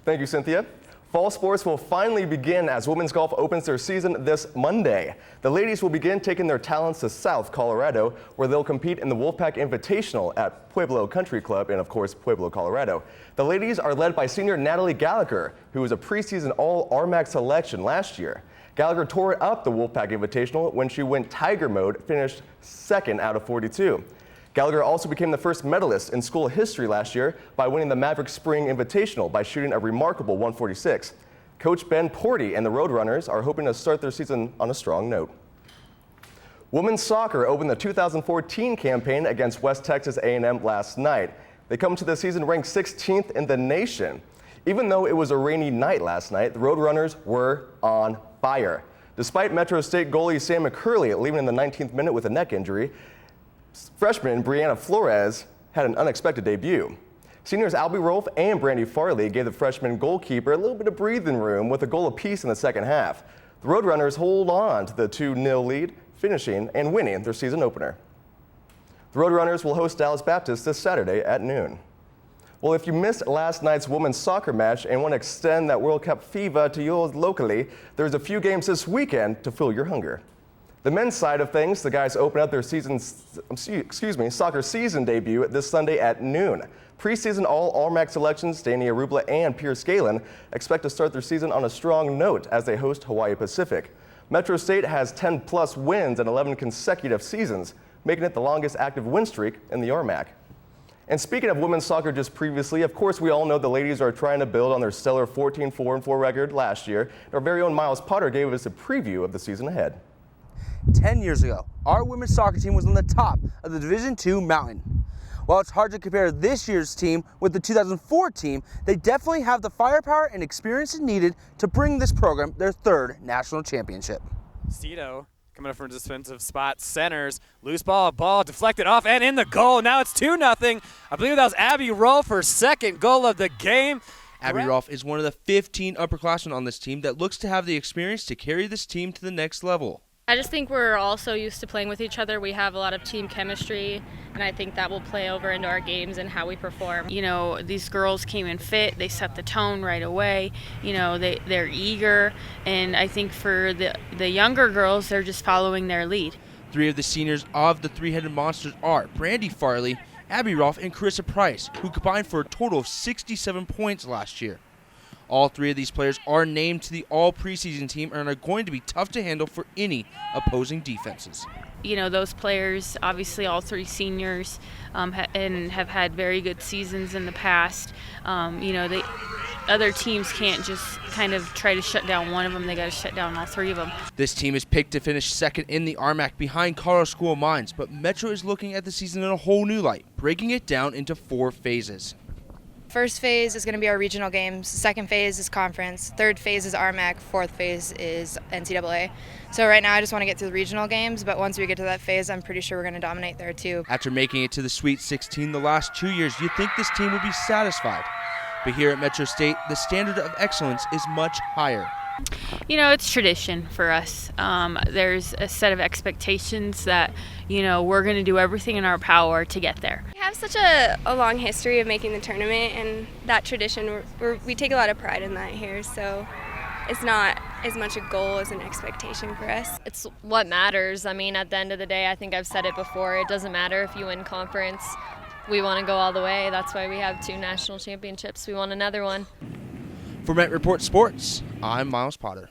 Thank you, Cynthia. Fall sports will finally begin as women's golf opens their season this Monday. The ladies will begin taking their talents to South Colorado, where they'll compete in the Wolfpack Invitational at Pueblo Country Club in, of course, Pueblo, Colorado. The ladies are led by senior Natalie Gallagher, who was a preseason All-RMAC selection last year. Gallagher tore up the Wolfpack Invitational when she went Tiger mode, finished second out of 42. Gallagher also became the first medalist in school history last year by winning the Maverick Spring Invitational by shooting a remarkable 146. Coach Ben Porty and the Roadrunners are hoping to start their season on a strong note. Women's soccer opened the 2014 campaign against West Texas A&M last night. They come to the season ranked 16th in the nation. Even though it was a rainy night last night, the Roadrunners were on fire. Despite Metro State goalie Sam McCurley leaving in the 19th minute with a neck injury, freshman Brianna Flores had an unexpected debut. Seniors Albie Rolfe and Brandy Farley gave the freshman goalkeeper a little bit of breathing room with a goal apiece in the second half. The Roadrunners hold on to the 2-0 lead, finishing and winning their season opener. The Roadrunners will host Dallas Baptist this Saturday at noon. Well, if you missed last night's women's soccer match and want to extend that World Cup fever to yours locally, there's a few games this weekend to fill your hunger. The men's side of things, the guys open up their soccer season debut this Sunday at noon. Preseason All-RMAC selections Danny Arubla and Pierce Galen expect to start their season on a strong note as they host Hawaii Pacific. Metro State has 10-plus wins in 11 consecutive seasons, making it the longest active win streak in the RMAC. And speaking of women's soccer just previously, of course we all know the ladies are trying to build on their stellar 14-4-4 record last year. Our very own Miles Potter gave us a preview of the season ahead. 10 years ago, our women's soccer team was on the top of the Division II mountain. While it's hard to compare this year's team with the 2004 team, they definitely have the firepower and experience needed to bring this program their third national championship. Cito coming up from a defensive spot, centers, loose ball deflected off and in the goal. Now it's 2-0. I believe that was Abby Rolfe, her second goal of the game. Abby Rolfe is one of the 15 upperclassmen on this team that looks to have the experience to carry this team to the next level. I just think we're all so used to playing with each other. We have a lot of team chemistry, and I think that will play over into our games and how we perform. You know, these girls came in fit. They set the tone right away. You know, they're eager, and I think for the younger girls, they're just following their lead. Three of the seniors of the three-headed monsters are Brandy Farley, Abby Rolfe, and Carissa Price, who combined for a total of 67 points last year. All three of these players are named to the all-preseason team and are going to be tough to handle for any opposing defenses. You know, those players, obviously all three seniors, and have had very good seasons in the past. You know, other teams can't just kind of try to shut down one of them. They got to shut down all three of them. This team is picked to finish second in the RMAC behind Colorado School of Mines, but Metro is looking at the season in a whole new light, breaking it down into 4 phases. First phase is going to be our regional games. Second phase is conference. Third phase is RMAC. Fourth phase is NCAA. So right now I just want to get through the regional games, but once we get to that phase, I'm pretty sure we're going to dominate there too. After making it to the Sweet 16 the last 2 years, you'd think this team would be satisfied. But here at Metro State, the standard of excellence is much higher. You know, it's tradition for us. There's a set of expectations that, you know, we're going to do everything in our power to get there. We have such a long history of making the tournament, and that tradition, we take a lot of pride in that here, so it's not as much a goal as an expectation for us. It's what matters. I mean, at the end of the day, I think I've said it before, it doesn't matter if you win conference. We want to go all the way. That's why we have 2 national championships. We want another one. For MetReport Sports, I'm Miles Potter.